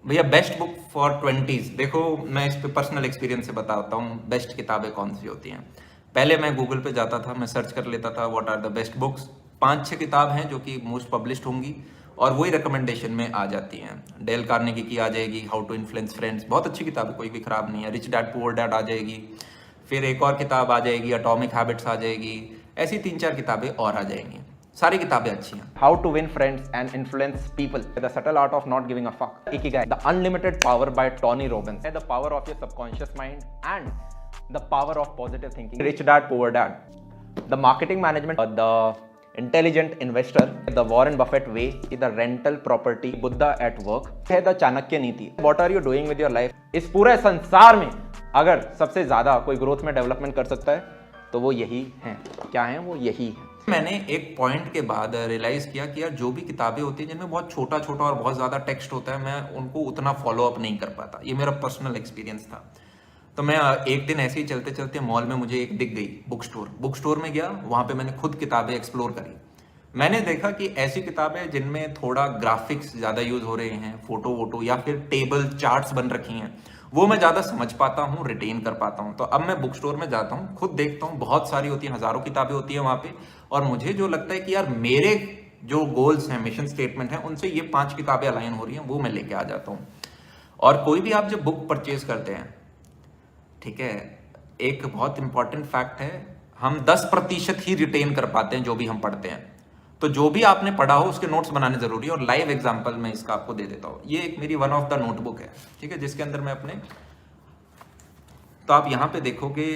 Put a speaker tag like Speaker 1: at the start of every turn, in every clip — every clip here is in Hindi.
Speaker 1: भैया बेस्ट बुक फॉर ट्वेंटीज, देखो मैं इस पे पर्सनल एक्सपीरियंस से बताता हूँ बेस्ट किताबें कौन सी होती हैं। पहले मैं गूगल पे जाता था, मैं सर्च कर लेता था what are the best books. 5-6 किताब हैं जो कि मोस्ट पब्लिश्ड होंगी और वही रिकमेंडेशन में आ जाती हैं। डेल कार्नेगी की आ जाएगी, हाउ टू इन्फ्लुएंस फ्रेंड्स, बहुत अच्छी किताब है, कोई भी खराब नहीं है। रिच डैड पुअर डैड आ जाएगी, फिर एक और किताब आ जाएगी एटॉमिक हैबिट्स आ जाएगी, ऐसी 3-4 किताबें और आ जाएंगी। सारी किताबें अच्छी हैं।
Speaker 2: How to win friends and influence people. The subtle art of not giving a fuck. Ikigai. The unlimited power by Tony Robbins. The power of your subconscious mind and the power of positive thinking. Rich Dad Poor Dad. The marketing management. The intelligent investor. The Warren Buffett way. The rental property. Buddha at work. है the चाणक्य नीति. What are you doing with your life? इस पूरे संसार में अगर सबसे ज्यादा कोई ग्रोथ में डेवलपमेंट कर सकता है तो वो यही है। क्या है वो? यही है।
Speaker 1: मैंने एक पॉइंट के बाद रियलाइज किया कि यार जो भी किताबें होती हैं जिनमें बहुत छोटा छोटा और बहुत ज़्यादा टेक्स्ट होता है, मैं उनको उतना फॉलो अप नहीं कर पाता। ये मेरा पर्सनल एक्सपीरियंस था। तो मैं एक दिन ऐसे ही चलते चलते मॉल में मुझे एक दिख गई बुक स्टोर में गया, वहाँ पे मैंने खुद किताबें एक्सप्लोर करी। मैंने देखा कि ऐसी किताबें जिनमें थोड़ा ग्राफिक्स ज़्यादा यूज हो रहे हैं, फोटो वोटो या फिर टेबल चार्ट्स बन रखी हैं, वो मैं ज़्यादा समझ पाता हूँ, रिटेन कर पाता हूँ। तो अब मैं बुक स्टोर में जाता हूँ, खुद देखता हूँ, बहुत सारी होती हैं, हज़ारों किताबें होती हैं वहाँ पे, और मुझे जो लगता है कि यार मेरे जो गोल्स हैं, मिशन स्टेटमेंट है, उनसे ये 5 किताबें अलाइन हो रही हैं, वो मैं लेके आ जाता हूँ। और कोई भी आप जब बुक परचेज करते हैं, ठीक है, एक बहुत इंपॉर्टेंट फैक्ट है, हम 10% ही रिटेन कर पाते हैं जो भी हम पढ़ते हैं। तो जो भी आपने पढ़ा हो उसके नोट्स बनाने जरूरी है। और लाइव एग्जांपल मैं इसका आपको दे देता हूँ। ये एक मेरी वन ऑफ द नोटबुक है, ठीक है, जिसके अंदर मैं अपने, तो आप यहाँ पे देखोगे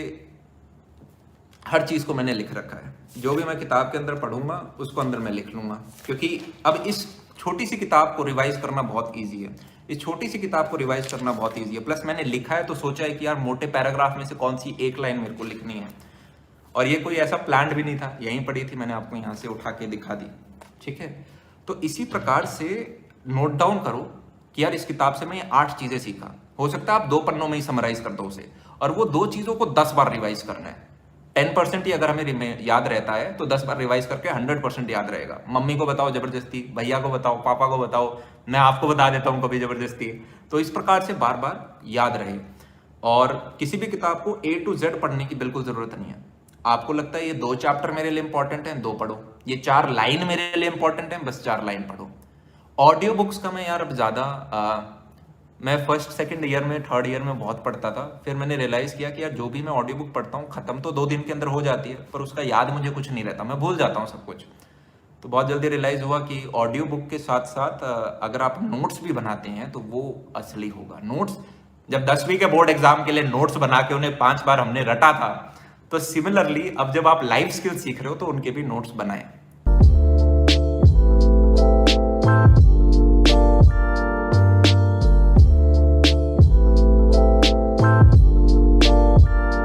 Speaker 1: हर चीज को मैंने लिख रखा है। जो भी मैं किताब के अंदर पढ़ूंगा उसको अंदर मैं लिख लूंगा, क्योंकि अब इस छोटी सी किताब को रिवाइज करना बहुत ईजी है। इस छोटी सी किताब को रिवाइज करना बहुत ईजी है। प्लस मैंने लिखा है तो सोचा है कि यार मोटे पैराग्राफ में से कौन सी एक लाइन मेरे को लिखनी है, और ये कोई ऐसा प्लान्ड भी नहीं था, यहीं पड़ी थी, मैंने आपको यहाँ से उठा के दिखा दी, ठीक है। तो इसी प्रकार से नोट डाउन करो कि यार इस किताब से मैं ये 8 चीजें सीखा। हो सकता है आप 2 पन्नों में ही समराइज कर दो उसे, और वो 2 चीजों को 10 बार रिवाइज करना है। 10% ही अगर हमें याद रहता है तो 10 बार रिवाइज करके 100% याद रहेगा। मम्मी को बताओ जबरदस्ती, भैया को बताओ, पापा को बताओ, मैं आपको बता देता हूँ कभी जबरदस्ती। तो इस प्रकार से बार बार याद रहे। और किसी भी किताब को A to Z पढ़ने की बिल्कुल जरूरत नहीं है। आपको लगता है ये 2 चैप्टर मेरे लिए इंपॉर्टेंट है, 2 पढ़ो। ये 4 लाइन मेरे लिए इंपॉर्टेंट है, बस 4 लाइन पढ़ो। ऑडियो बुक्स का मैं यार अब ज्यादा मैं फर्स्ट सेकंड ईयर में, थर्ड ईयर में बहुत पढ़ता था। फिर मैंने रियलाइज किया कि यार जो भी मैं ऑडियो बुक पढ़ता हूँ खत्म तो 2 दिन के अंदर हो जाती है, पर उसका याद मुझे कुछ नहीं रहता, मैं भूल जाता हूँ सब कुछ। तो बहुत जल्दी रियलाइज हुआ कि ऑडियो बुक के साथ साथ अगर आप नोट्स भी बनाते हैं तो वो असली होगा। नोट्स, जब 10वीं के बोर्ड एग्जाम के लिए नोट्स बना के उन्हें 5 बार हमने रटा था, तो सिमिलरली अब जब आप लाइफ स्किल सीख रहे हो तो उनके भी नोट्स बनाएं।